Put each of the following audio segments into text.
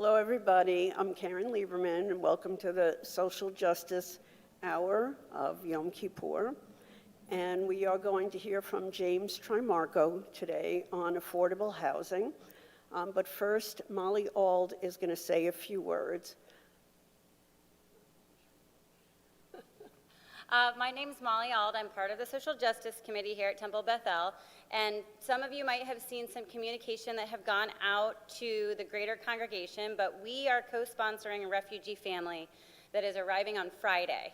Hello, everybody. I'm Karen Lieberman, and welcome to the Social Justice Hour of Yom Kippur. And we are going to hear from James Trimarco today on affordable housing. But first, Molly Ald is going to say a few words. My name's Molly Ald. I'm part of the Social Justice Committee here at Temple Beth-El, and some of you might have seen some communication that have gone out to the greater congregation, but we are co-sponsoring a refugee family that is arriving on Friday.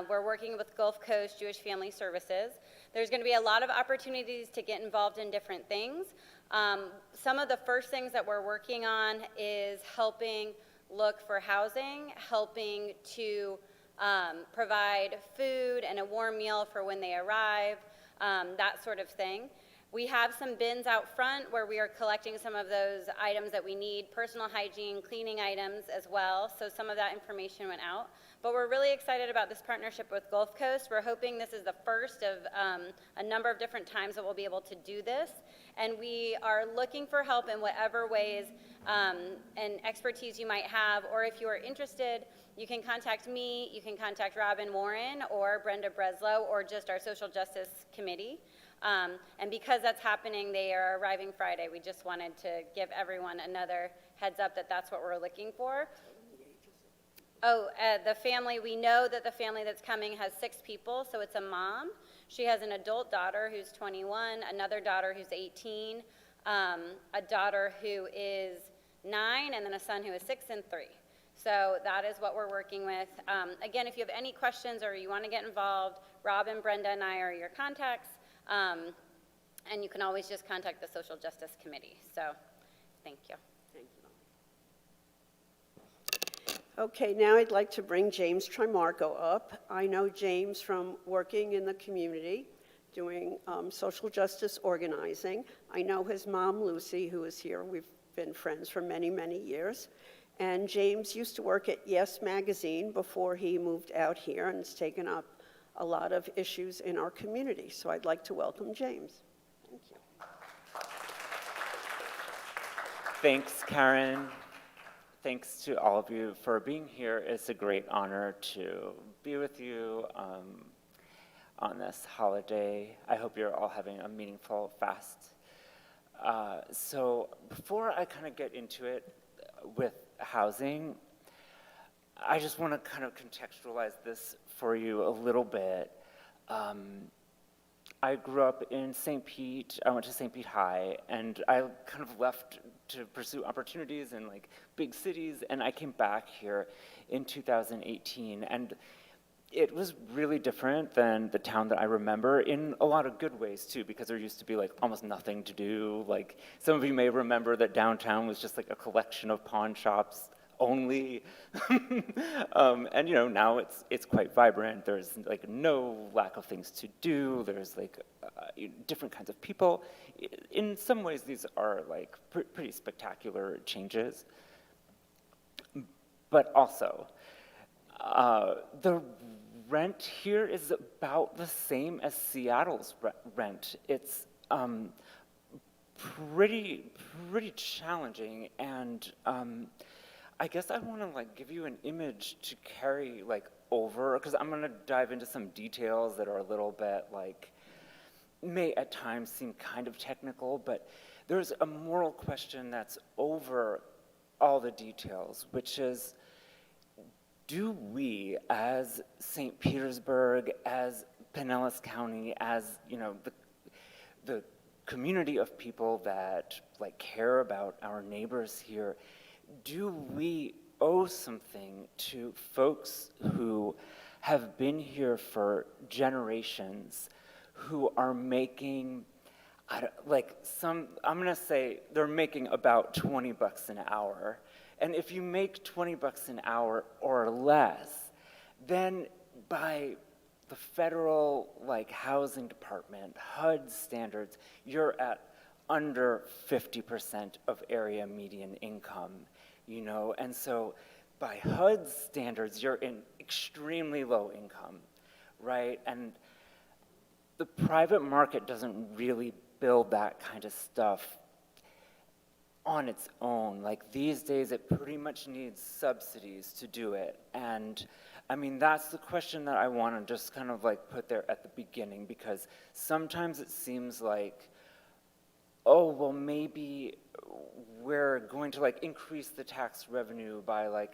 We're working with Gulf Coast Jewish Family Services. There's going to be a lot of opportunities to get involved in different things. Some of the first things that we're working on is helping look for housing, helping to provide food and a warm meal for when they arrive, that sort of thing. We have some bins out front where we are collecting some of those items that we need, personal hygiene, cleaning items as well, so some of that information went out. But we're really excited about this partnership with Gulf Coast. We're hoping this is the first of a number of different times that we'll be able to do this, and we are looking for help in whatever ways and expertise you might have, or if you are interested, you can contact me, you can contact Robin Warren or Brenda Breslow or just our Social Justice Committee. And because that's happening, they are arriving Friday. We just wanted to give everyone another heads up that that's what we're looking for. Oh, the family, we know that the family that's coming has 6 people, so it's a mom. She has an adult daughter who's 21, another daughter who's 18, a daughter who is 9, and then a son who is 6 and 3. So that is what we're working with. Again, if you have any questions or you want to get involved, Rob and Brenda and I are your contacts, and you can always just contact the Social Justice Committee. So thank you. Thank you. Okay, now I'd like to bring James Trimarco up. I know James from working in the community, doing social justice organizing. I know his mom, Lucy, who is here. We've been friends for many, many years. And James used to work at Yes Magazine before he moved out here and has taken up a lot of issues in our community. So I'd like to welcome James. Thank you. Thanks, Karen. Thanks to all of you for being here. It's a great honor to be with you on this holiday. I hope you're all having a meaningful fast. So before I kind of get into it with housing, I just want to kind of contextualize this for you a little bit. I grew up in St. Pete. I went to St. Pete High, and I kind of left to pursue opportunities in like big cities, and I came back here in 2018, and it was really different than the town that I remember in a lot of good ways too, because there used to be like almost nothing to do. Like some of you may remember that downtown was just like a collection of pawn shops only. And you know, now it's quite vibrant. There's like no lack of things to do. There's like different kinds of people. In some ways, these are like pretty spectacular changes. But also, the rent here is about the same as Seattle's rent. It's pretty challenging, and I guess I want to like give you an image to carry like over, because I'm going to dive into some details that are a little bit like may at times seem kind of technical, but there's a moral question that's over all the details, which is, do we as St. Petersburg, as Pinellas County, as you know, the community of people that like care about our neighbors here, do we owe something to folks who have been here for generations, who are making, I'm gonna say they're making about 20 bucks an hour. And if you make 20 bucks an hour or less, then by the federal like housing department, HUD standards, you're at under 50% of area median income, you know? And so by HUD standards, you're in extremely low income, right? And the private market doesn't really build that kind of stuff. on its own. Like these days, it pretty much needs subsidies to do it. And I mean, that's the question that I want to just kind of like put there at the beginning, because sometimes it seems like, oh, well, maybe we're going to like increase the tax revenue by like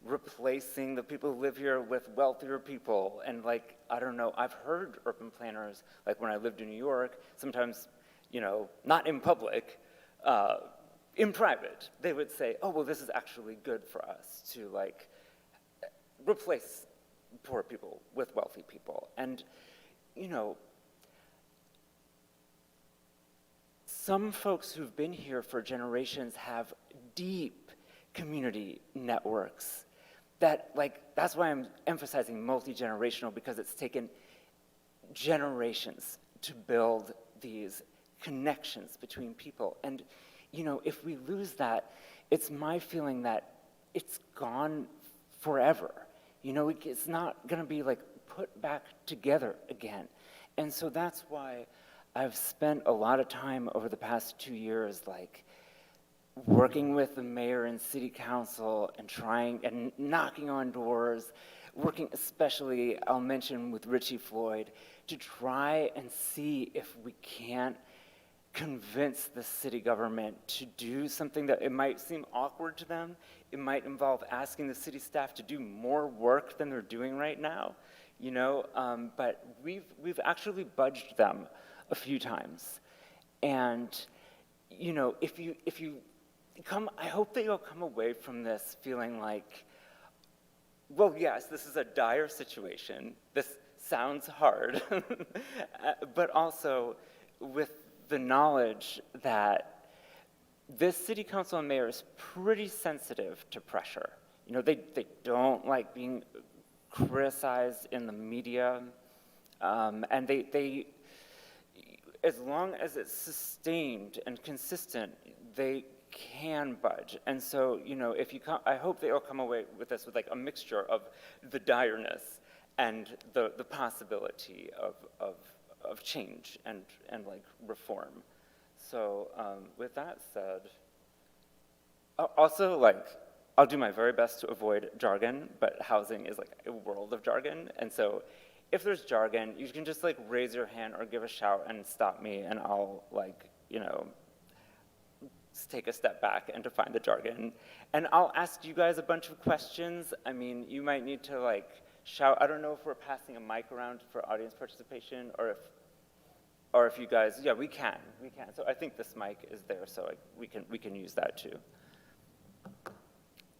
replacing the people who live here with wealthier people. And like, I don't know, I've heard urban planners, like when I lived in New York, sometimes, you know, not in public, in private, they would say, oh, well, this is actually good for us to like replace poor people with wealthy people. And, you know, some folks who've been here for generations have deep community networks that, like, that's why I'm emphasizing multi-generational, because it's taken generations to build these connections between people. And, you know, if we lose that, it's my feeling that it's gone forever. You know, it's not gonna be like put back together again. And so that's why I've spent a lot of time over the past 2 years, like, working with the mayor and city council and trying and knocking on doors, working especially, I'll mention with Richie Floyd, to try and see if we can't convince the city government to do something that it might seem awkward to them. It might involve asking the city staff to do more work than they're doing right now, you know, but we've actually budged them a few times. And, you know, if you come, I hope that you'll come away from this feeling like, well, yes, this is a dire situation. This sounds hard, but also with the knowledge that this city council and mayor is pretty sensitive to pressure. You know, they don't like being criticized in the media, and they, as long as it's sustained and consistent, they can budge. And so, you know, if you come, I hope they all come away with this with like a mixture of the direness and the possibility of change and like reform. So with that said, also like, I'll do my very best to avoid jargon, but housing is like a world of jargon. And so if there's jargon, you can just like raise your hand or give a shout and stop me, and I'll like, you know, take a step back and define the jargon. And I'll ask you guys a bunch of questions. I mean, you might need to like shout. I don't know if we're passing a mic around for audience participation, or if you guys, yeah, we can. So I think this mic is there, so we can use that too.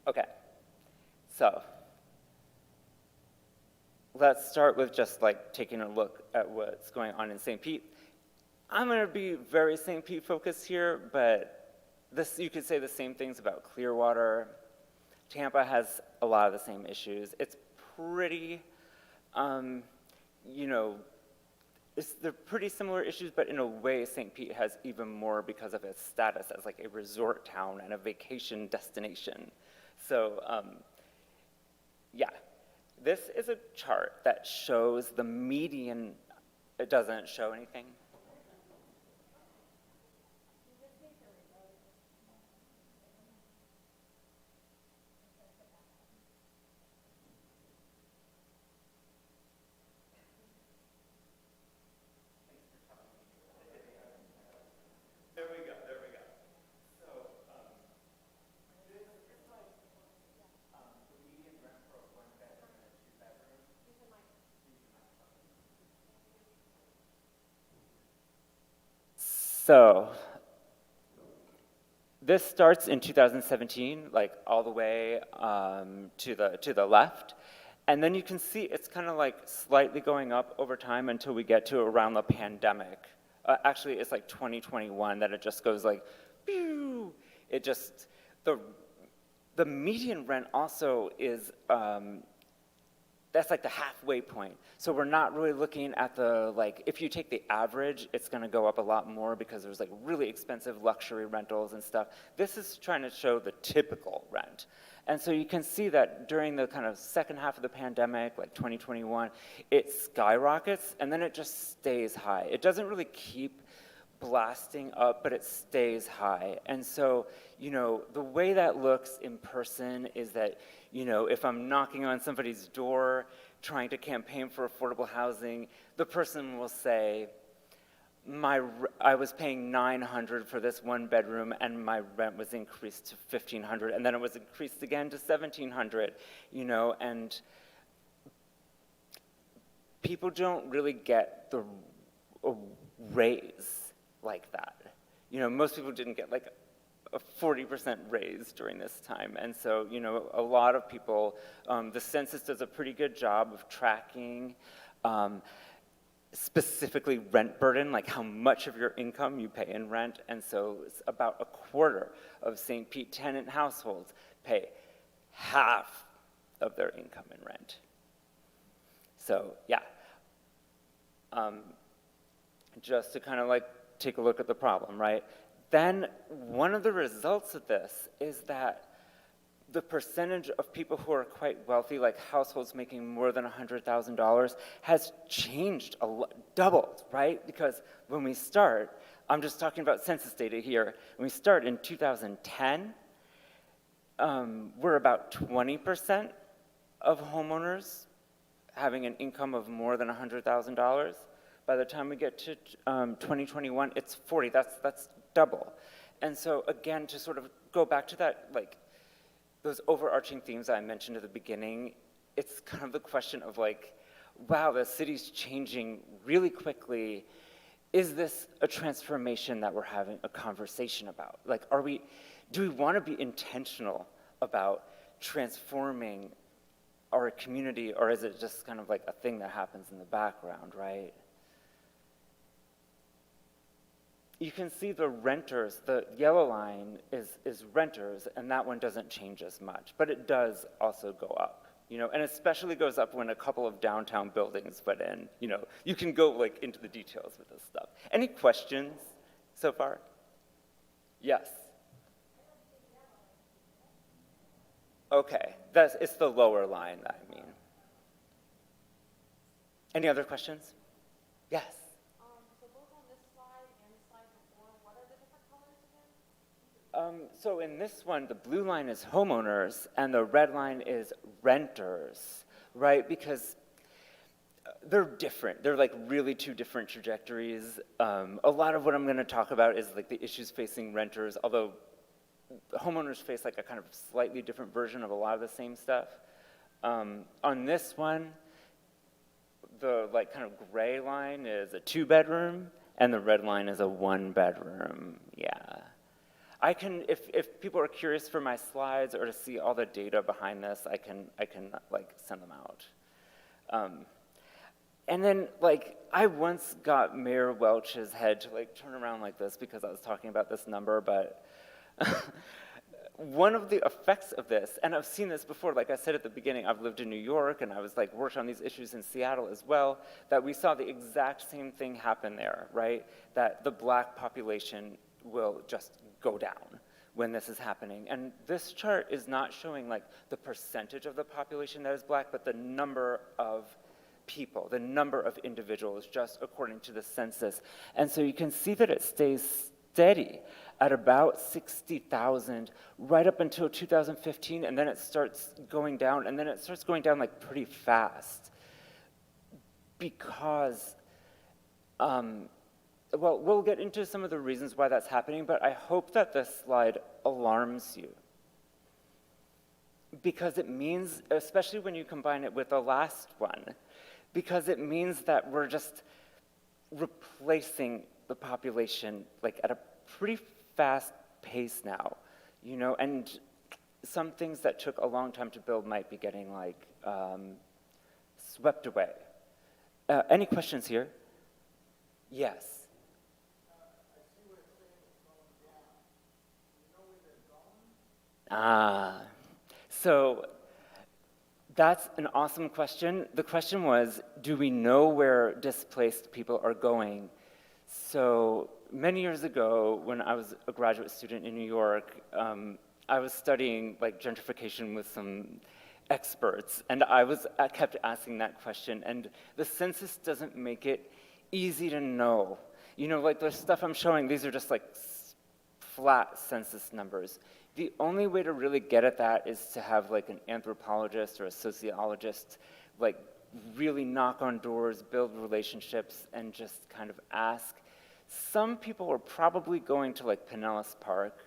Okay, so let's start with just like taking a look at what's going on in St. Pete. I'm gonna be very St. Pete focused here, but this, you could say the same things about Clearwater. Tampa has a lot of the same issues. It's pretty, you know, they're pretty similar issues, but in a way, St. Pete has even more because of its status as like a resort town and a vacation destination. So, yeah, this is a chart that shows the median. It doesn't show anything. So this starts in 2017, like all the way to the left. And then you can see it's kind of like slightly going up over time until we get to around the pandemic. Actually, it's like 2021 that it just goes like, pew! It just, the median rent also is, that's like the halfway point. So we're not really looking at the, like, if you take the average, it's gonna go up a lot more because there's like really expensive luxury rentals and stuff. This is trying to show the typical rent. And so you can see that during the kind of second half of the pandemic, like 2021, it skyrockets and then it just stays high. It doesn't really keep blasting up, but it stays high. And so, the way that looks in person is that, if I'm knocking on somebody's door trying to campaign for affordable housing, the person will say, I was paying $900 for this one bedroom, and my rent was increased to $1,500, and then it was increased again to $1,700, and people don't really get a raise like that. Most people didn't get like a 40% raise during this time, and so, a lot of people, the census does a pretty good job of tracking specifically rent burden, like how much of your income you pay in rent, and so it's about a quarter of St. Pete tenant households pay half of their income in rent. So yeah, just to kind of like take a look at the problem, right? Then one of the results of this is that the percentage of people who are quite wealthy, like households making more than $100,000, has changed a lot, doubled, right? Because when we start, I'm just talking about census data here, when we start in 2010, we're about 20% of homeowners having an income of more than $100,000. By the time we get to 2021, it's 40, that's double. And so again, to sort of go back to that, like, those overarching themes I mentioned at the beginning, it's kind of the question of like, wow, the city's changing really quickly. Is this a transformation that we're having a conversation about? Like, do we want to be intentional about transforming our community, or is it just kind of like a thing that happens in the background, right? You can see the renters, the yellow line is renters, and that one doesn't change as much, but it does also go up, and especially goes up when a couple of downtown buildings put in, you can go like into the details with this stuff. Any questions so far? Yes. Okay, it's the lower line that I mean. Any other questions? Yes. So in this one, the blue line is homeowners, and the red line is renters, right? Because they're different. They're like really two different trajectories. A lot of what I'm going to talk about is like the issues facing renters, although homeowners face like a kind of slightly different version of a lot of the same stuff. On this one, the like kind of gray line is a 2-bedroom, and the red line is a 1-bedroom. Yeah. I can, if people are curious for my slides or to see all the data behind this, I can like send them out. And then like I once got Mayor Welch's head to like turn around like this because I was talking about this number, but one of the effects of this, and I've seen this before, like I said at the beginning, I've lived in New York and I was like worked on these issues in Seattle as well, that we saw the exact same thing happen there, right? That the Black population will just go down when this is happening. And this chart is not showing like the percentage of the population that is Black, but the number of people, the number of individuals, just according to the census. And so you can see that it stays steady at about 60,000 right up until 2015, and then it starts going down, and then it starts going down like pretty fast because well, we'll get into some of the reasons why that's happening, but I hope that this slide alarms you. Because it means, especially when you combine it with the last one, because it means that we're just replacing the population like at a pretty fast pace now, and some things that took a long time to build might be getting like swept away. Any questions here? Yes. So that's an awesome question. The question was, do we know where displaced people are going? So many years ago, when I was a graduate student in New York, I was studying like gentrification with some experts, and I kept asking that question, and the census doesn't make it easy to know You know, like the stuff I'm showing, these are just like flat census numbers. The only way to really get at that is to have like an anthropologist or a sociologist like really knock on doors, build relationships, and just kind of ask. Some people are probably going to like Pinellas Park,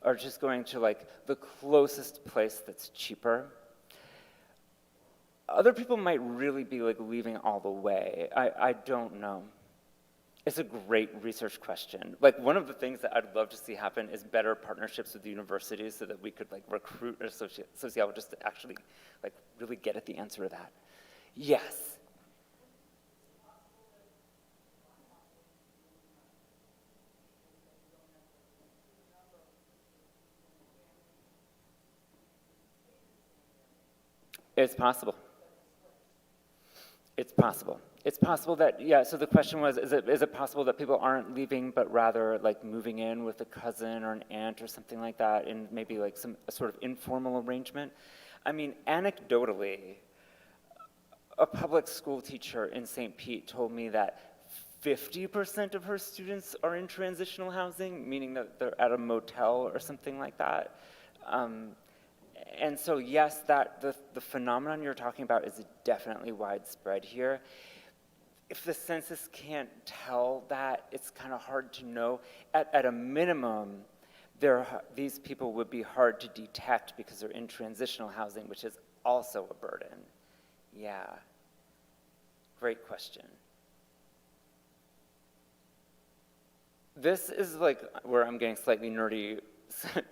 or just going to like the closest place that's cheaper. Other people might really be like leaving all the way. I don't know. It's a great research question. Like one of the things that I'd love to see happen is better partnerships with universities so that we could like recruit a sociologist to actually like really get at the answer to that. Yes. It's possible. It's possible. It's possible that, yeah, so the question was, is it possible that people aren't leaving, but rather like moving in with a cousin or an aunt or something like that in maybe like a sort of informal arrangement? I mean, anecdotally, a public school teacher in St. Pete told me that 50% of her students are in transitional housing, meaning that they're at a motel or something like that. And so yes, the phenomenon you're talking about is definitely widespread here. If the census can't tell that, it's kind of hard to know. At a minimum, these people would be hard to detect because they're in transitional housing, which is also a burden. Yeah, great question. This is like where I'm getting slightly nerdy,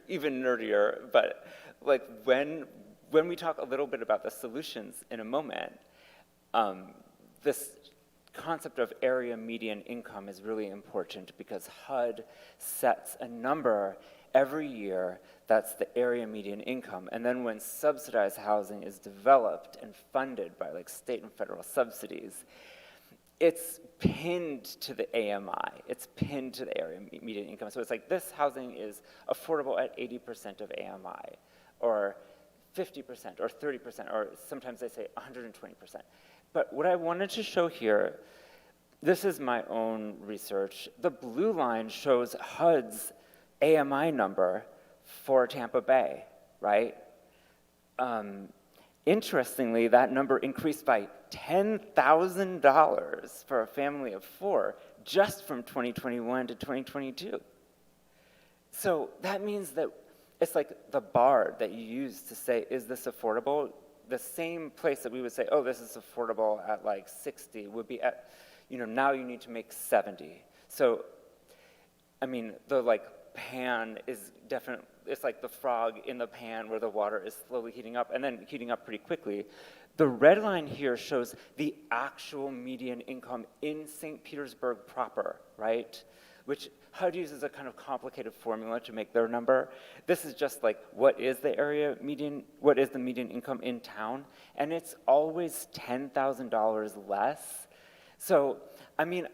even nerdier, but like when we talk a little bit about the solutions in a moment, this concept of area median income is really important because HUD sets a number every year that's the area median income, and then when subsidized housing is developed and funded by like state and federal subsidies, it's pinned to the AMI. It's pinned to the area median income. So it's like this housing is affordable at 80% of AMI, or 50%, or 30%, or sometimes they say 120%. But what I wanted to show here, this is my own research. The blue line shows HUD's AMI number for Tampa Bay, right? Interestingly, that number increased by $10,000 for a family of 4 just from 2021 to 2022. So that means that it's like the bar that you use to say, is this affordable? The same place that we would say, oh, this is affordable at like 60 would be at, now you need to make 70. So, I mean, the like pan is definitely, it's like the frog in the pan where the water is slowly heating up and then heating up pretty quickly. The red line here shows the actual median income in St. Petersburg proper, right? Which HUD uses a kind of complicated formula to make their number. This is just like, what is the median income in town? And it's always $10,000 less. So, I mean,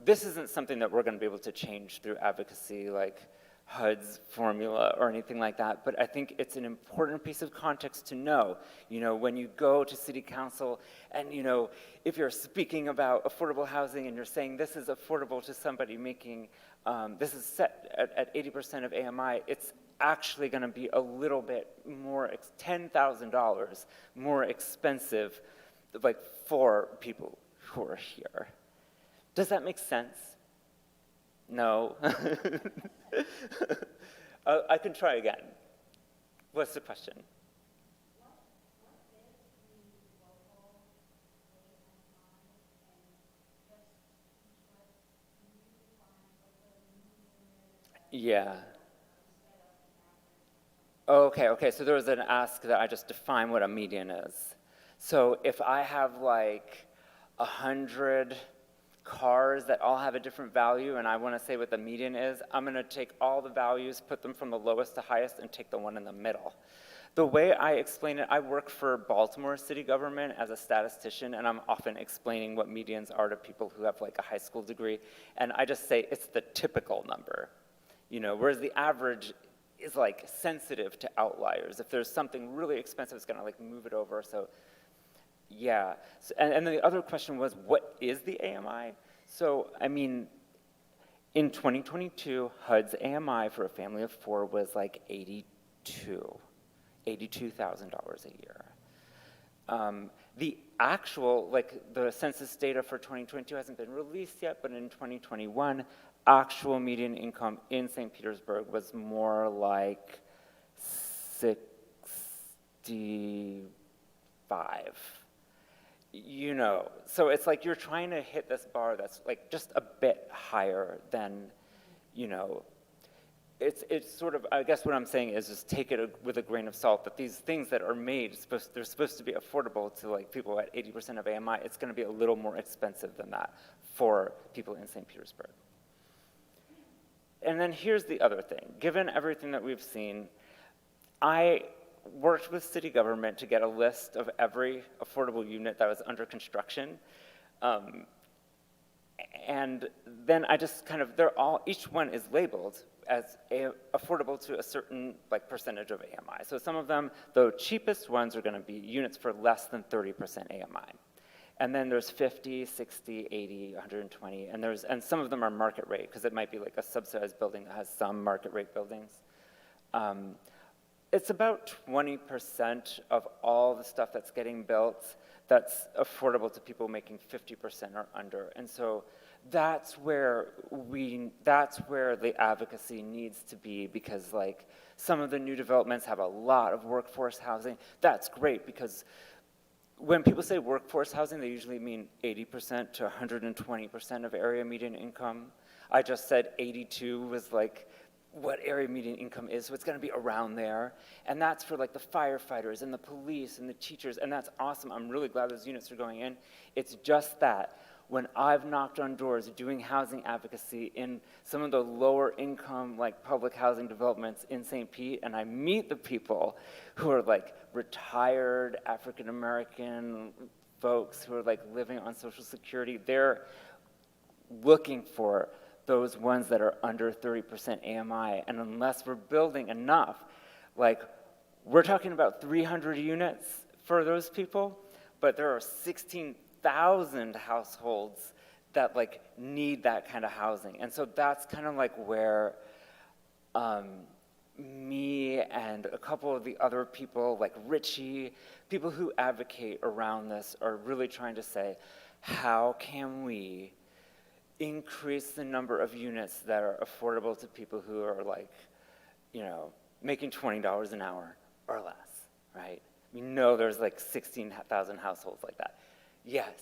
this isn't something that we're gonna be able to change through advocacy, like HUD's formula or anything like that, but I think it's an important piece of context to know. When you go to city council and, if you're speaking about affordable housing and you're saying this is affordable to somebody making, this is set at 80% of AMI, it's actually gonna be a little bit more, $10,000 more expensive, like for people who are here. Does that make sense? No. I can try again. What's the question? Yeah. Okay, so there was an ask that I just define what a median is. So if I have like 100 cars that all have a different value and I want to say what the median is, I'm going to take all the values, put them from the lowest to highest, and take the one in the middle. The way I explain it, I work for Baltimore city government as a statistician, and I'm often explaining what medians are to people who have like a high school degree, and I just say it's the typical number, whereas the average is like sensitive to outliers. If there's something really expensive, it's going to like move it over. So yeah, and the other question was, what is the AMI? So, I mean, In 2022, HUD's AMI for a family of 4 was like $82,000 a year. The actual, like the census data for 2022 hasn't been released yet, but in 2021, actual median income in St. Petersburg was more like 65. You know, so it's like you're trying to hit this bar that's like just a bit higher than, you know, it's sort of, I guess what I'm saying is just take it with a grain of salt, that these things that are made, they're supposed to be affordable to like people at 80% of AMI. It's going to be a little more expensive than that for people in St. Petersburg. And then here's the other thing. Given everything that we've seen, I worked with city government to get a list of every affordable unit that was under construction. And then I just kind of, each one is labeled as affordable to a certain like percentage of AMI. So some of them, the cheapest ones are going to be units for less than 30% AMI. And then there's 50, 60, 80, 120, and some of them are market rate, because it might be like a subsidized building that has some market rate buildings. It's about 20% of all the stuff that's getting built that's affordable to people making 50% or under. And so that's where the advocacy needs to be, because like some of the new developments have a lot of workforce housing. That's great, because when people say workforce housing, they usually mean 80% to 120% of area median income. I just said 82 was like what area median income is, so it's going to be around there. And that's for like the firefighters and the police and the teachers, and that's awesome. I'm really glad those units are going in. It's just that when I've knocked on doors doing housing advocacy in some of the lower income like public housing developments in St. Pete, and I meet the people who are like retired African American folks who are like living on Social Security, they're looking for those ones that are under 30% AMI. And unless we're building enough, like we're talking about 300 units for those people, but there are 16,000 households that like need that kind of housing. And so that's kind of like where me and a couple of the other people, like Richie, people who advocate around this, are really trying to say, how can we increase the number of units that are affordable to people who are like, you know, making $20 an hour or less, right? We know there's like 16,000 households like that. Yes.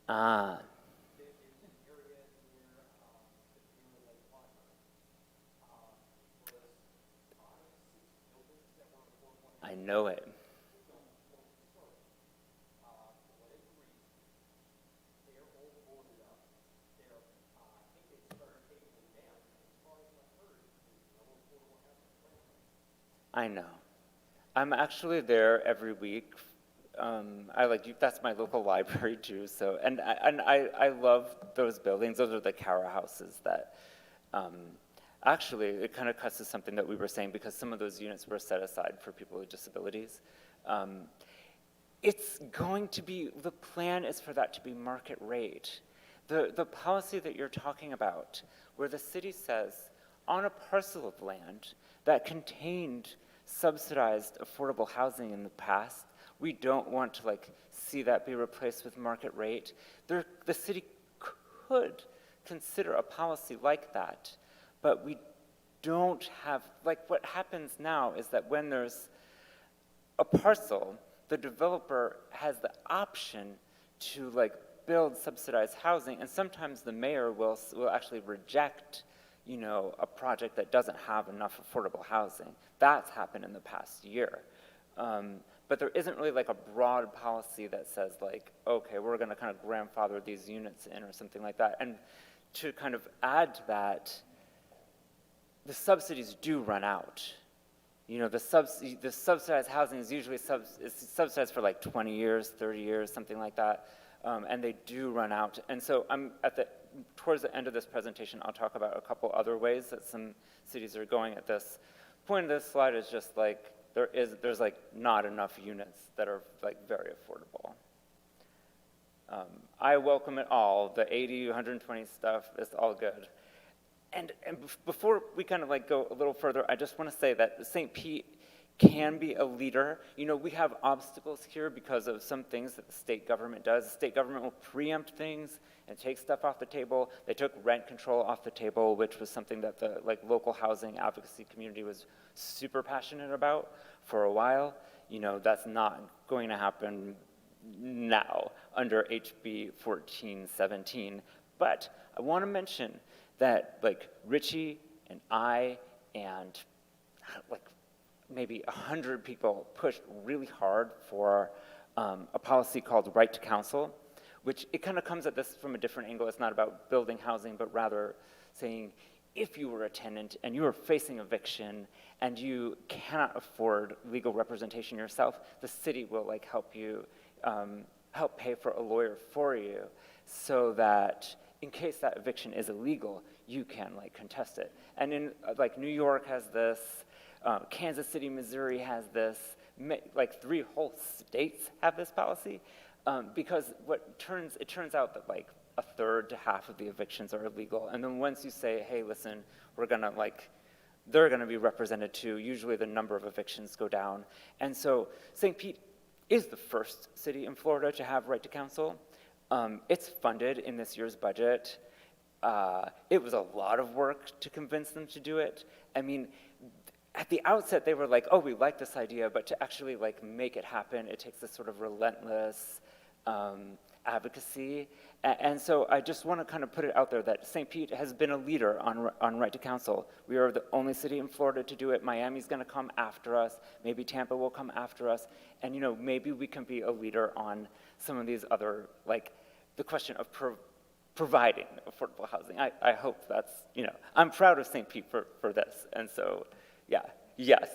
Ah. I know it. I know. I'm actually there every week. That's my local library too. So, and I love those buildings. Those are the Cara houses that, actually, it kind of cuts to something that we were saying, because some of those units were set aside for people with disabilities. It's going to be, the plan is for that to be market rate. The policy that you're talking about, where the city says, on a parcel of land that contained subsidized affordable housing in the past, we don't want to like see that be replaced with market rate. The city could consider a policy like that, but we don't have, like what happens now is that when there's a parcel, the developer has the option to like build subsidized housing, and sometimes the mayor will actually reject, you know, a project that doesn't have enough affordable housing. That's happened in the past year. But there isn't really like a broad policy that says like, okay, we're gonna kind of grandfather these units in or something like that. And to kind of add to that, the subsidies do run out. you know, the subsidized housing is usually is subsidized for like 20 years, 30 years, something like that, and they do run out. And so towards the end of this presentation, I'll talk about a couple other ways that some cities are going at this. The point of this slide is just like there's like not enough units that are like very affordable. I welcome it all. The 80, 120 stuff is all good. And before we kind of like go a little further, I just want to say that St. Pete can be a leader. You know, we have obstacles here because of some things that the state government does. The state government will preempt things and take stuff off the table. They took rent control off the table, which was something that the like local housing advocacy community was super passionate about for a while. You know, that's not going to happen now under HB 1417. But I want to mention that like Richie and I and like maybe 100 people pushed really hard for a policy called right to counsel, which it kind of comes at this from a different angle. It's not about building housing, but rather saying if you were a tenant and you were facing eviction and you cannot afford legal representation yourself, the city will like help you, help pay for a lawyer for you so that in case that eviction is illegal, you can like contest it. And in like New York has this, Kansas City, Missouri has this, like 3 whole states have this policy, because it turns out that like 1/3 to half of the evictions are illegal. And then once you say, hey, listen, they're gonna be represented too, usually the number of evictions go down. And so St. Pete is the first city in Florida to have right to counsel. It's funded in this year's budget. It was a lot of work to convince them to do it. I mean, at the outset, they were like, oh, we like this idea, but to actually like make it happen, it takes this sort of relentless advocacy. And so I just want to kind of put it out there that St. Pete has been a leader on right to counsel. We are the only city in Florida to do it. Miami's going to come after us. Maybe Tampa will come after us. And, you know, maybe we can be a leader on some of these other, like the question of providing affordable housing. I hope that's, you know, I'm proud of St. Pete for this. And so, yeah, yes.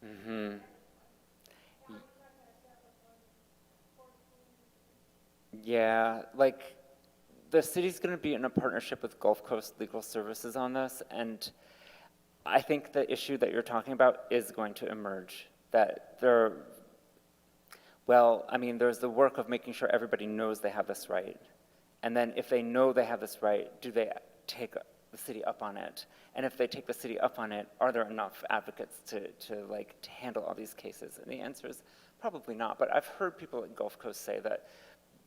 Mm-hmm. Yeah, like the city's going to be in a partnership with Gulf Coast Legal Services on this, and I think the issue that you're talking about is going to emerge. That I mean, there's the work of making sure everybody knows they have this right, and then if they know they have this right, do they take the city up on it? And if they take the city up on it, are there enough advocates to handle all these cases? And the answer is probably not. But I've heard people at Gulf Coast say that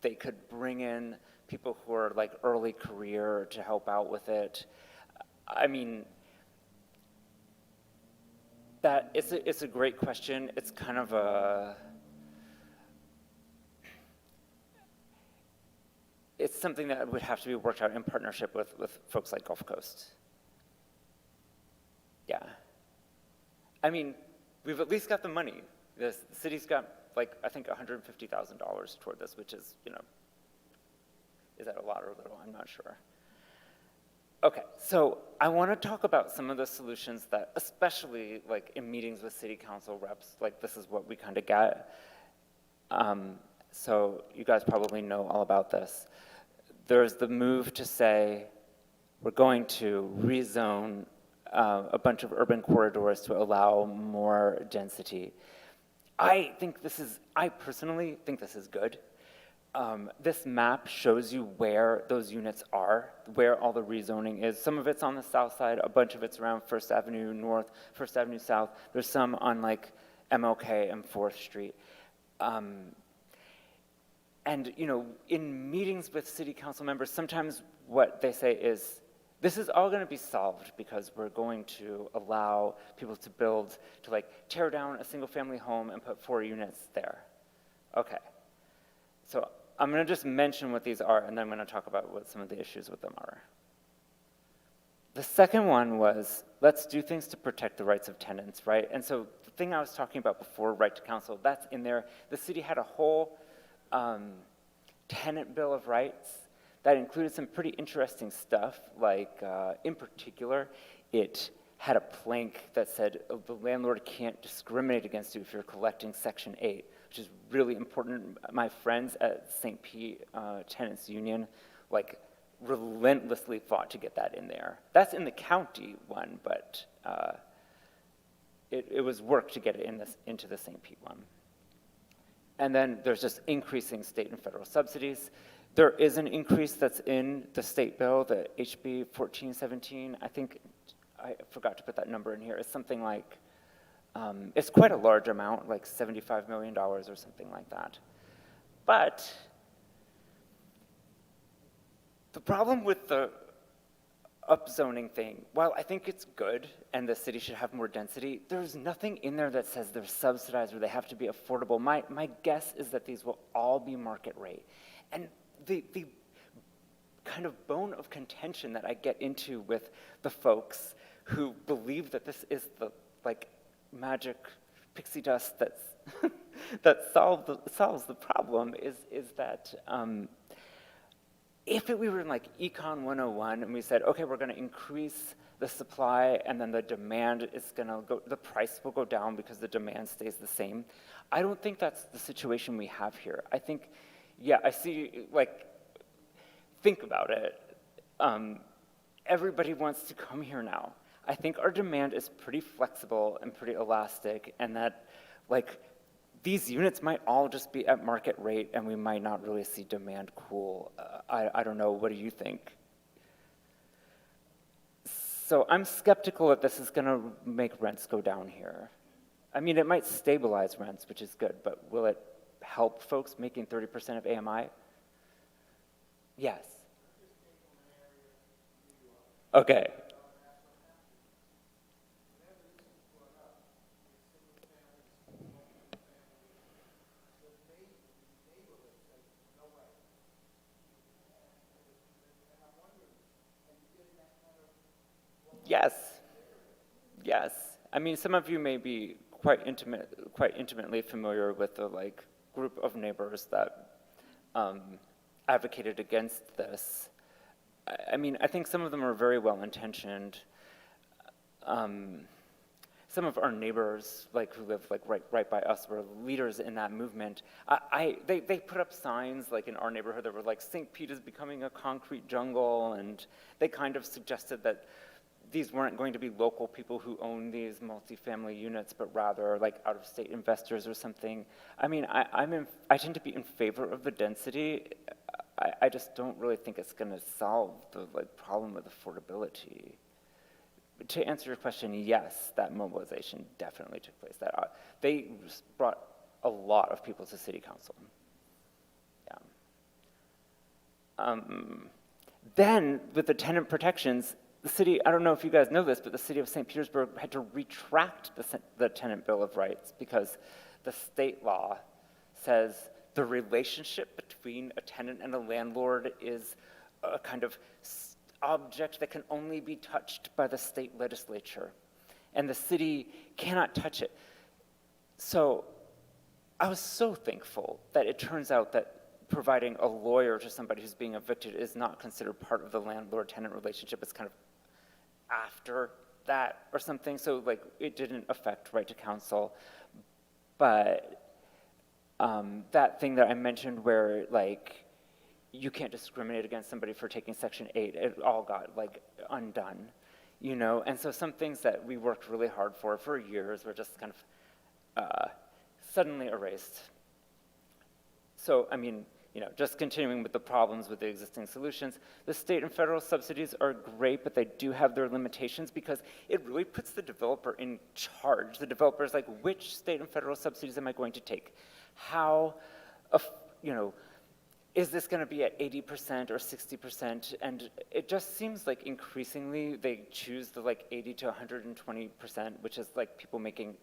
they could bring in people who are like early career to help out with it. I mean, it's a great question. It's kind of it's something that would have to be worked out in partnership with folks like Gulf Coast. Yeah. I mean, we've at least got the money. The city's got, like, I think $150,000 toward this, which is, you know, is that a lot or little? I'm not sure. Okay, so I want to talk about some of the solutions that, especially like in meetings with city council reps, like this is what we kind of get. So you guys probably know all about this. There's the move to say we're going to rezone a bunch of urban corridors to allow more density. I personally think this is good. This map shows you where those units are, where all the rezoning is. Some of it's on the south side, a bunch of it's around First Avenue North, First Avenue South. There's some on like MLK and 4th Street. And, you know, in meetings with city council members, sometimes what they say is, this is all going to be solved because we're going to allow people to build, to like tear down a single family home and put 4 units there. Okay. So I'm going to just mention what these are, and then I'm going to talk about what some of the issues with them are. The second one was, let's do things to protect the rights of tenants, right? And so the thing I was talking about before, right to counsel, that's in there. The city had a whole tenant bill of rights that included some pretty interesting stuff, like in particular, it had a plank that said the landlord can't discriminate against you if you're collecting Section 8, which is really important. My friends at St. Pete Tenants Union, like, relentlessly fought to get that in there. That's in the county one, but it was work to get it into the St. Pete one. And then there's just increasing state and federal subsidies. There is an increase that's in the state bill, the HB 1417. I think I forgot to put that number in here. It's something like, it's quite a large amount, like $75 million or something like that. But the problem with the upzoning thing, while I think it's good and the city should have more density, there's nothing in there that says they're subsidized or they have to be affordable. My guess is that these will all be market rate. And the kind of bone of contention that I get into with the folks who believe that this is the like magic pixie dust that's that solves the problem is that if we were in like Econ 101 and we said, okay, we're going to increase the supply and then the demand is going to go, the price will go down because the demand stays the same. I don't think that's the situation we have here. I think, yeah, I see, like, think about it. Everybody wants to come here now. I think our demand is pretty flexible and pretty elastic, and that, like, these units might all just be at market rate and we might not really see demand cool. I don't know, what do you think? So I'm skeptical that this is gonna make rents go down here. I mean, it might stabilize rents, which is good, but will it help folks making 30% of AMI? Yes. Okay. Yes. Yes. I mean, some of you may be quite intimately familiar with the like group of neighbors that advocated against this. I mean, I think some of them are very well intentioned. Some of our neighbors, like who live like right by us, were leaders in that movement. They put up signs like in our neighborhood that were like St. Pete is becoming a concrete jungle, and they kind of suggested that these weren't going to be local people who own these multifamily units, but rather like out-of-state investors or something. I mean, I tend to be in favor of the density. I just don't really think it's going to solve the like problem with affordability. To answer your question, yes, that mobilization definitely took place. They brought a lot of people to city council. Yeah. Then with the tenant protections, the city, I don't know if you guys know this, but the city of St. Petersburg had to retract the tenant bill of rights because the state law says the relationship between a tenant and a landlord is a kind of object that can only be touched by the state legislature, and the city cannot touch it. So I was so thankful that it turns out that providing a lawyer to somebody who's being evicted is not considered part of the landlord-tenant relationship. It's kind of after that or something, so like it didn't affect right to counsel. But that thing that I mentioned where like you can't discriminate against somebody for taking Section 8, it all got like undone, you know? And so some things that we worked really hard for years were just kind of suddenly erased. So, I mean, you know, just continuing with the problems with the existing solutions, the state and federal subsidies are great, but they do have their limitations because it really puts the developer in charge. The developer is like, which state and federal subsidies am I going to take? How, you know, is this going to be at 80% or 60%? And it just seems like increasingly they choose the like 80 to 120%, which is like people making,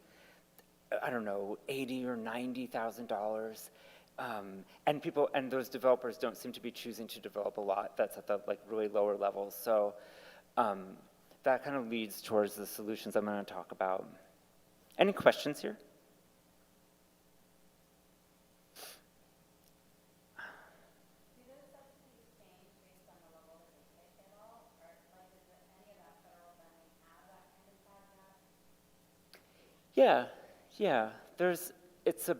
I don't know, $80,000 or $90,000. And those developers don't seem to be choosing to develop a lot. That's at the like really lower levels. So that kind of leads towards the solutions I'm going to talk about. Any questions here? Yeah. It's a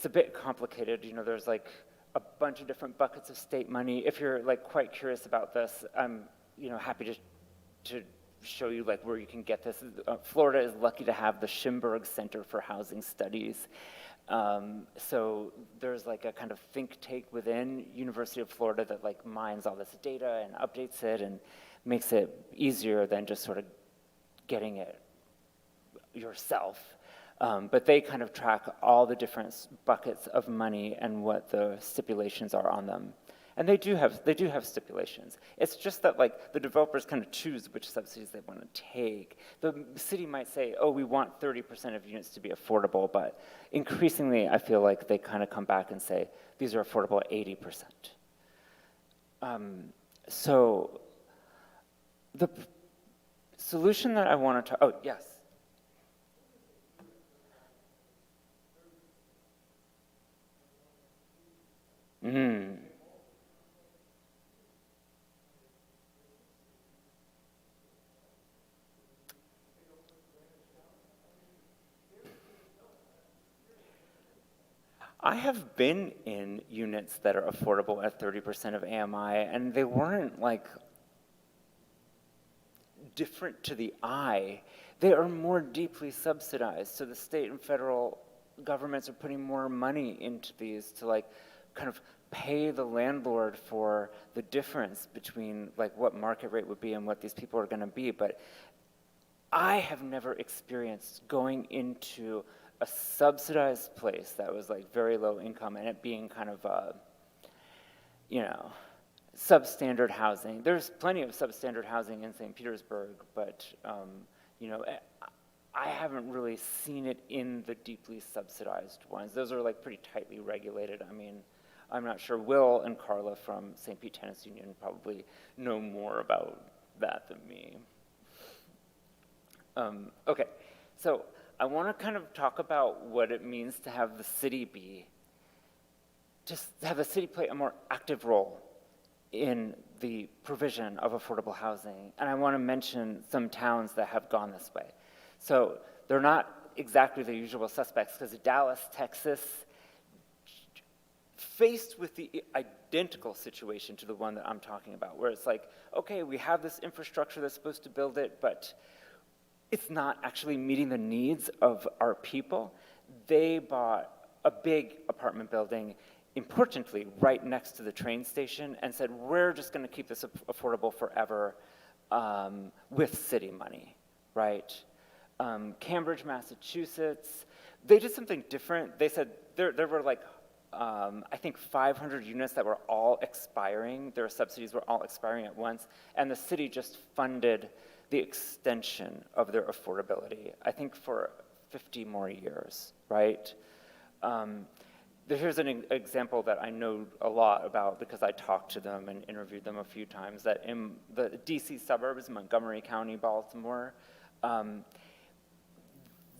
bit complicated. You know, there's like a bunch of different buckets of state money. If you're like quite curious about this, I'm happy to show you like where you can get this. Florida is lucky to have the Schimberg Center for Housing Studies. So there's like a kind of think tank within University of Florida that like mines all this data and updates it and makes it easier than just sort of getting it yourself. But they kind of track all the different buckets of money and what the stipulations are on them. And they do have stipulations. It's just that like the developers kind of choose which subsidies they want to take. The city might say, oh, we want 30% of units to be affordable, but increasingly I feel like they kind of come back and say, these are affordable at 80%. So the solution that I want to, oh, yes. I have been in units that are affordable at 30% of AMI, and they weren't like different to the eye. They are more deeply subsidized. So the state and federal governments are putting more money into these to like kind of pay the landlord for the difference between like what market rate would be and what these people are going to be. But I have never experienced going into a subsidized place that was like very low income and it being kind of substandard housing. There's plenty of substandard housing in St. Petersburg, but I haven't really seen it in the deeply subsidized ones. Those are like pretty tightly regulated. I mean, I'm not sure. Will and Carla from St. Pete Tennis Union probably know more about that than me. Okay, so I want to kind of talk about what it means to have the city play a more active role in the provision of affordable housing. And I want to mention some towns that have gone this way. So they're not exactly the usual suspects, because Dallas, Texas, faced with the identical situation to the one that I'm talking about, where it's like, okay, we have this infrastructure that's supposed to build it, but it's not actually meeting the needs of our people. They bought a big apartment building, importantly, right next to the train station, and said, we're just going to keep this affordable forever with city money, right? Cambridge, Massachusetts, they did something different. They said there were like, I think 500 units that were all expiring. Their subsidies were all expiring at once, and the city just funded the extension of their affordability, I think for 50 more years, right? Here's an example that I know a lot about because I talked to them and interviewed them a few times, that in the DC suburbs, Montgomery County, Baltimore,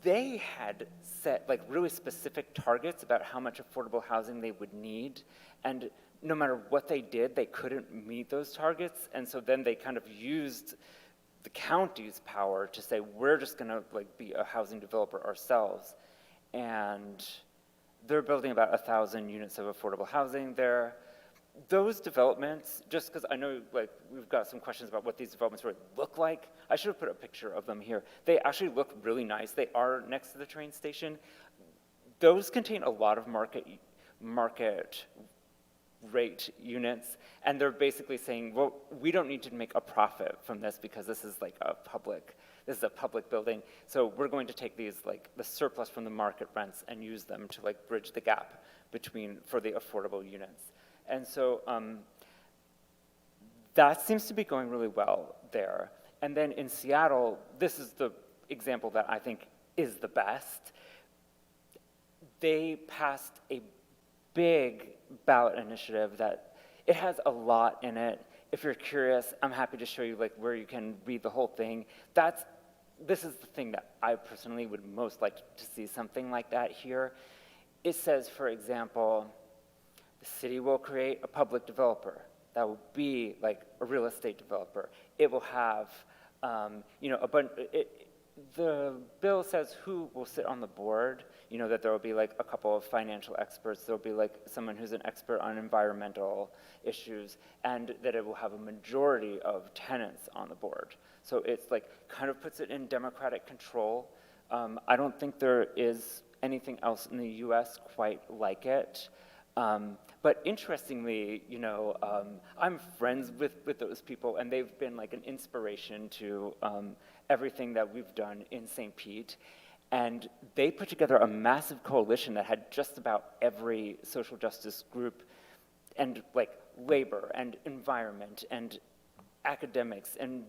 they had set like really specific targets about how much affordable housing they would need, and no matter what they did, they couldn't meet those targets, and so then they kind of used the county's power to say, we're just going to like be a housing developer ourselves. And they're building about 1,000 units of affordable housing there. Those developments, just because I know like we've got some questions about what these developments really look like, I should have put a picture of them here. They actually look really nice. They are next to the train station. Those contain a lot of market rate units, and they're basically saying, well, we don't need to make a profit from this because this is like this is a public building, so we're going to take these, like, the surplus from the market rents and use them to, like, bridge the gap for the affordable units. And so that seems to be going really well there. And then in Seattle, this is the example that I think is the best. They passed a big ballot initiative that it has a lot in it. If you're curious, I'm happy to show you like where you can read the whole thing. This is the thing that I personally would most like to see something like that here. It says, for example, the city will create a public developer that will be like a real estate developer. It will have, the bill says who will sit on the board, that there will be like a couple of financial experts, there will be like someone who's an expert on environmental issues, and that it will have a majority of tenants on the board. So it's like, kind of puts it in democratic control. I don't think there is anything else in the US quite like it. But interestingly, I'm friends with those people, and they've been like an inspiration to everything that we've done in St. Pete. And they put together a massive coalition that had just about every social justice group, and like labor and environment and academics and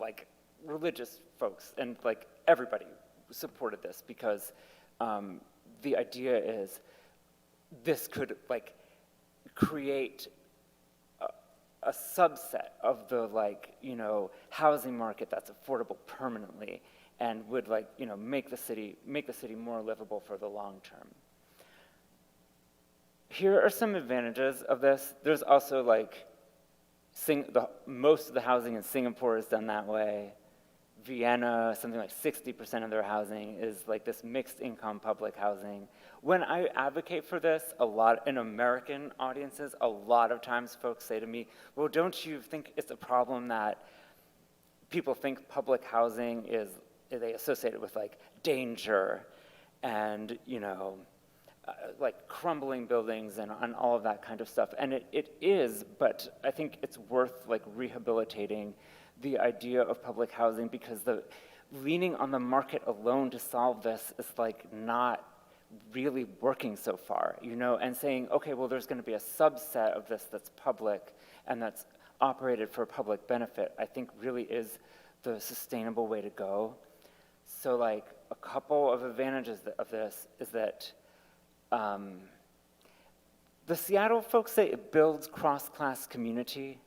like religious folks, and like everybody supported this, because the idea is this could like create a subset of the housing market that's affordable permanently, and would make the city more livable for the long term. Here are some advantages of this. There's also most of the housing in Singapore is done that way. Vienna, something like 60% of their housing is like this mixed income public housing. When I advocate for this, in American audiences, a lot of times folks say to me, well, don't you think it's a problem that people think public housing they associate it with like danger and, like crumbling buildings and all of that kind of stuff. And it is, but I think it's worth like rehabilitating the idea of public housing, because the leaning on the market alone to solve this is like not really working so far, and saying, okay, well, there's going to be a subset of this that's public and that's operated for public benefit, I think really is the sustainable way to go. So like a couple of advantages of this is that the Seattle folks say it builds cross-class community.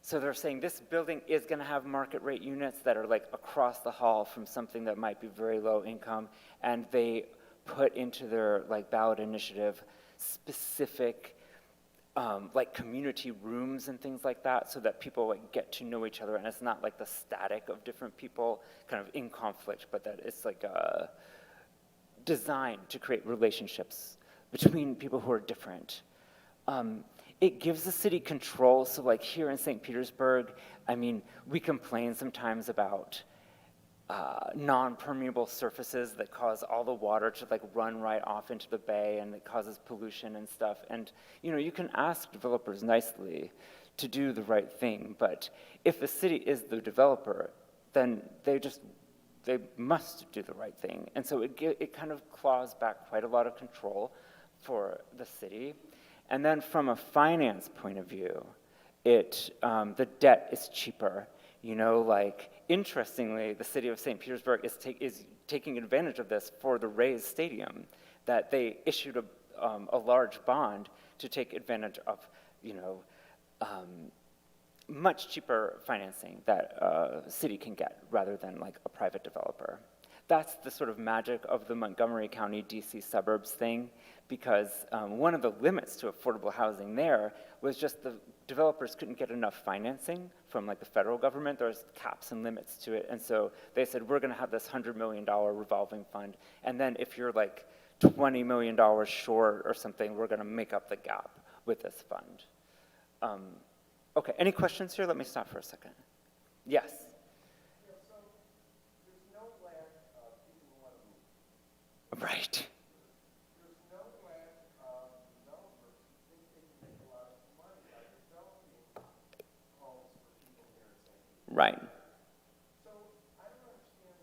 So they're saying this building is going to have market rate units that are like across the hall from something that might be very low income, and they put into their like ballot initiative specific like community rooms and things like that, so that people like get to know each other, and it's not like the static of different people kind of in conflict, but that it's like designed to create relationships between people who are different. It gives the city control. So like here in St. Petersburg, I mean, we complain sometimes about non-permeable surfaces that cause all the water to like run right off into the bay, and it causes pollution and stuff. And you can ask developers nicely to do the right thing, but if the city is the developer, then they must do the right thing. And so it kind of claws back quite a lot of control for the city. And then from a finance point of view, the debt is cheaper. Interestingly, the city of St. Petersburg is taking advantage of this for the Rays Stadium, that they issued a large bond to take advantage of, much cheaper financing that a city can get rather than like a private developer. That's the sort of magic of the Montgomery County DC suburbs thing, because one of the limits to affordable housing there was just the developers couldn't get enough financing from like the federal government. There's caps and limits to it, and so they said, we're going to have this $100 million revolving fund, and then if you're like $20 million short or something, we're going to make up the gap with this fund. Okay, any questions here? Let me stop for a second. Yes? Right. There's no lack of developers who think they can make a lot of money by developing homes for people here in St. Pete. Right. So I don't understand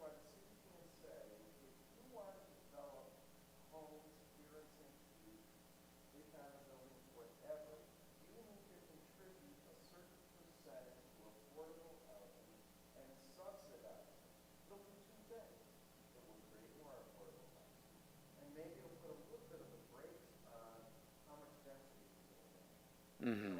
Mm-hmm.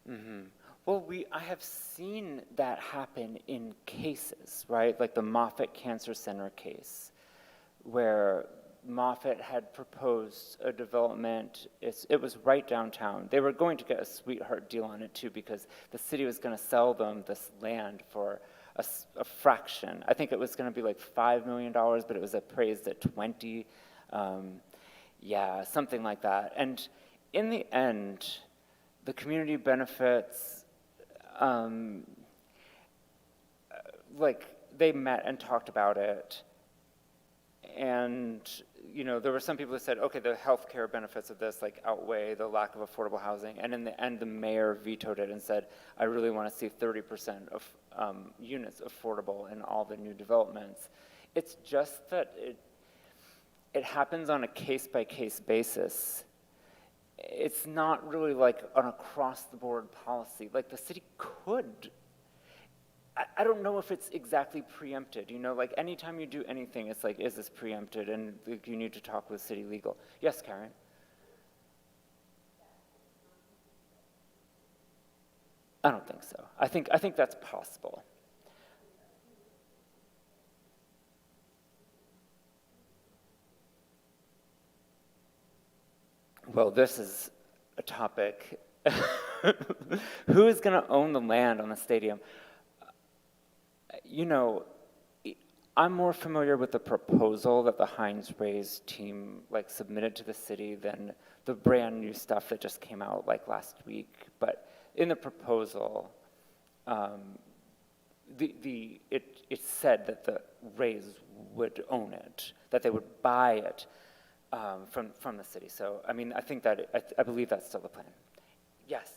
Mm-hmm. Well, I have seen that happen in cases, right? Like the Moffitt Cancer Center case, where Moffitt had proposed a development. It was right downtown. They were going to get a sweetheart deal on it too, because the city was going to sell them this land for a fraction. I think it was going to be like $5 million, but it was appraised at 20. Yeah, something like that. And in the end, the community benefits, um, like they met and talked about it. And, there were some people who said, okay, the healthcare benefits of this like outweigh the lack of affordable housing. And in the end, the mayor vetoed it and said, I really want to see 30% of units affordable in all the new developments. It's just that it happens on a case-by-case basis. It's not really like an across-the-board policy. Like the city could. I don't know if it's exactly preempted. Like anytime you do anything, it's like, is this preempted? And like, you need to talk with city legal. Yes, Karen? I don't think so. I think that's possible. Well, this is a topic. Who is going to own the land on the stadium? I'm more familiar with the proposal that the Heinz Rays team submitted to the city than the brand new stuff that just came out last week. But in the proposal, it said that the Rays would own it, that they would buy it from the city. So I mean, I think that I believe that's still the plan. Yes.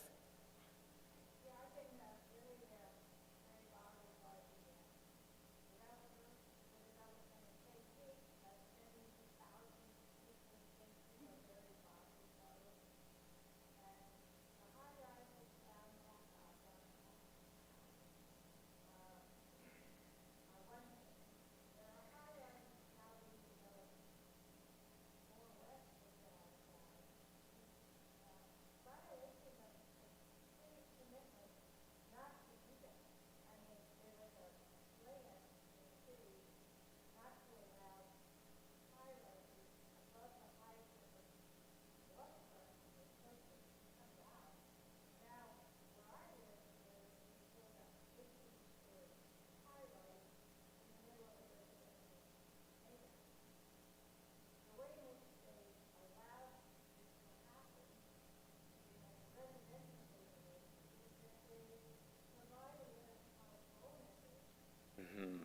Mhm.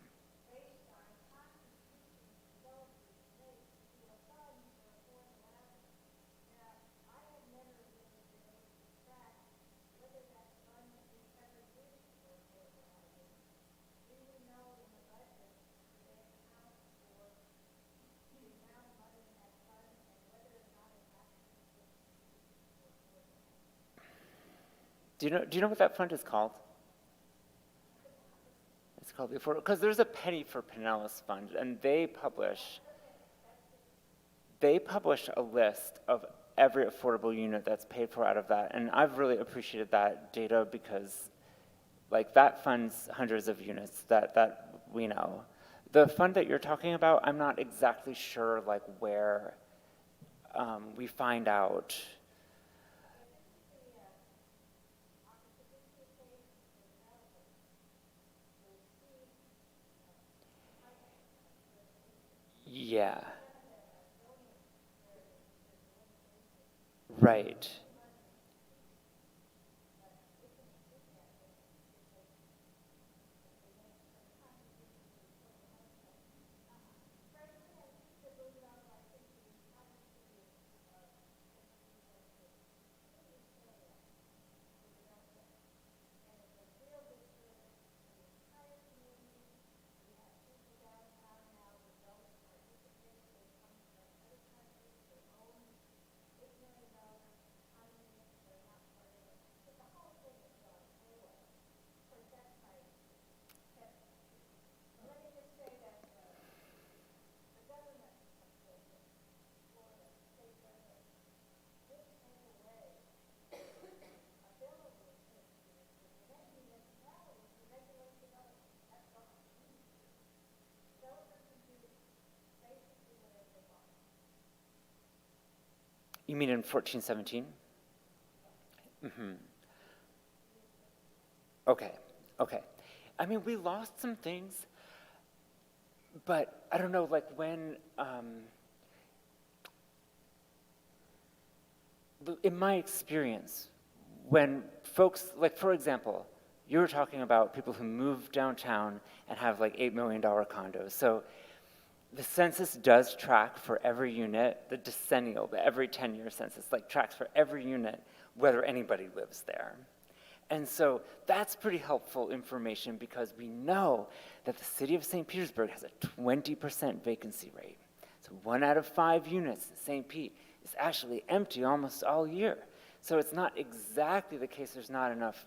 Do you know what that fund is called? It's called the Affordable, because there's a Penny for Pinellas Fund, and they publish a list of every affordable unit that's paid for out of that, and I've really appreciated that data because, that funds hundreds of units that we know. The fund that you're talking about, I'm not exactly sure where we find out. Yeah. Right. You mean in 1417? Okay, okay. I mean, we lost some things, but I don't know, like when, in my experience, when folks, like for example, you were talking about people who move downtown and have like $8 million condos. So the census does track for every unit, the decennial, the every 10-year census, like tracks for every unit, whether anybody lives there. And so that's pretty helpful information because we know that the city of St. Petersburg has a 20% vacancy rate. So 1 out of 5 units in St. Pete is actually empty almost all year. So it's not exactly the case there's not enough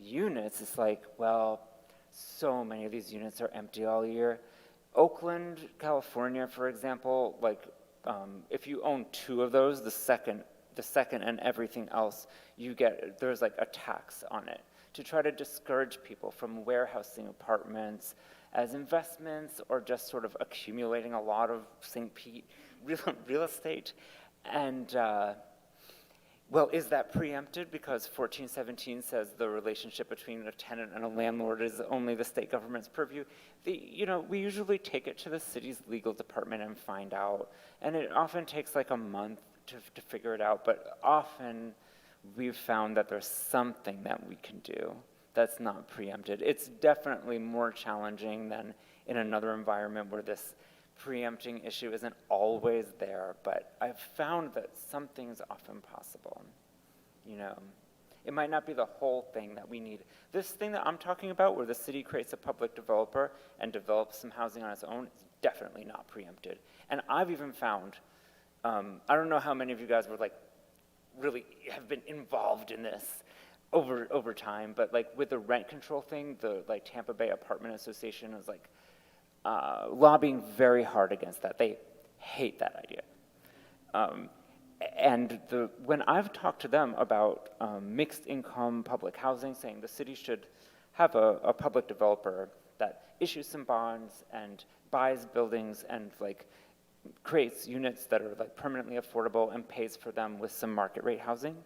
units. It's like, well, so many of these units are empty all year. Oakland, California, for example, like if you own 2 of those, the second and everything else, there's like a tax on it to try to discourage people from warehousing apartments as investments or just sort of accumulating a lot of St. Pete real estate. And well, is that preempted because 1417 says the relationship between a tenant and a landlord is only the state government's purview? We usually take it to the city's legal department and find out, and it often takes like a month to figure it out, but often we've found that there's something that we can do that's not preempted. It's definitely more challenging than in another environment where this preempting issue isn't always there, but I've found that something's often possible. It might not be the whole thing that we need. This thing that I'm talking about, where the city creates a public developer and develops some housing on its own, is definitely not preempted. And I've even found, I don't know how many of you guys were like, really have been involved in this over time, but like with the rent control thing, the like Tampa Bay Apartment Association was like, lobbying very hard against that. They hate that idea. And when I've talked to them about mixed income public housing, saying the city should have a public developer that issues some bonds and buys buildings and like creates units that are like permanently affordable and pays for them with some market rate housing,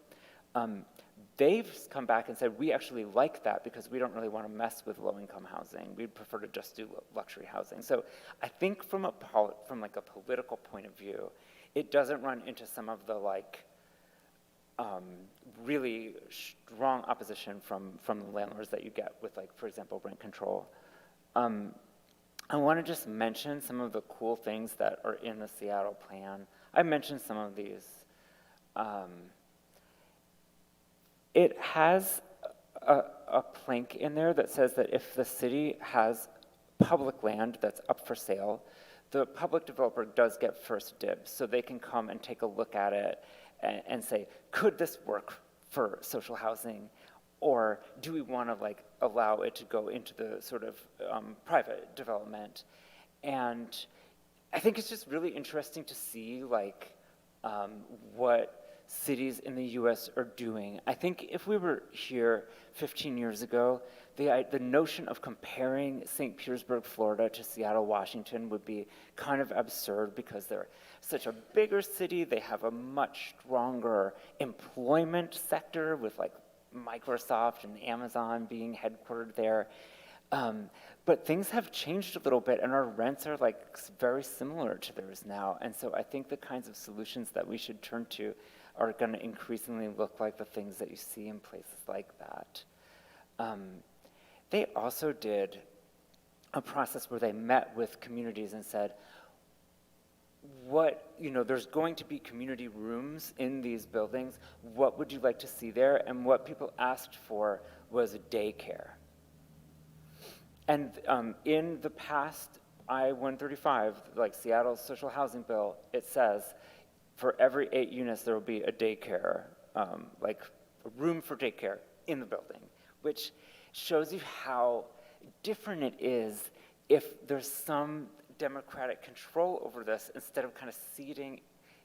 they've come back and said, we actually like that because we don't really want to mess with low-income housing. We'd prefer to just do luxury housing. So I think from like a political point of view, it doesn't run into some of the like really strong opposition from the landlords that you get with like, for example, rent control. I want to just mention some of the cool things that are in the Seattle plan. I mentioned some of these. It has a plank in there that says that if the city has public land that's up for sale, the public developer does get first dibs, so they can come and take a look at it and say, could this work for social housing? Or do we want to like allow it to go into the sort of private development? And I think it's just really interesting to see like what cities in the US are doing. I think if we were here 15 years ago, the notion of comparing St. Petersburg, Florida to Seattle, Washington would be kind of absurd because they're such a bigger city. They have a much stronger employment sector with like Microsoft and Amazon being headquartered there. But things have changed a little bit and our rents are like very similar to theirs now. And so I think the kinds of solutions that we should turn to are going to increasingly look like the things that you see in places like that. They also did a process where they met with communities and said, there's going to be community rooms in these buildings. What would you like to see there? And what people asked for was a daycare. And in the past I-135, like Seattle's social housing bill, it says for every 8 units there will be a daycare, like a room for daycare in the building, which shows you how different it is if there's some democratic control over this instead of kind of ceding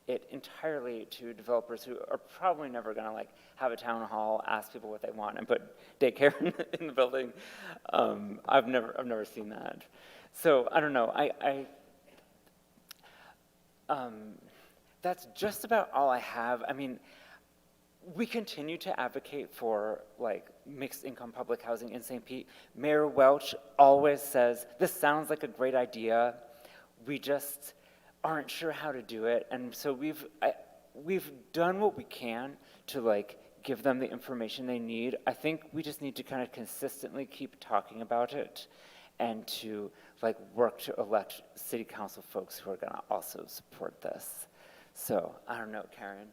it entirely to developers who are probably never going to like have a town hall, ask people what they want, and put daycare in the building. I've never seen that. So I don't know. that's just about all I have. I mean, we continue to advocate for like mixed income public housing in St. Pete. Mayor Welch always says, this sounds like a great idea. We just aren't sure how to do it. And so we've done what we can to like give them the information they need. I think we just need to kind of consistently keep talking about it and to like work to elect city council folks who are gonna also support this. So I don't know, Karen.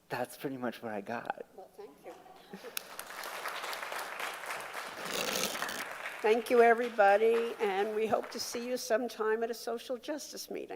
That's pretty much what I got. Well, thank you. Thank you, everybody, and we hope to see you sometime at a social justice meeting.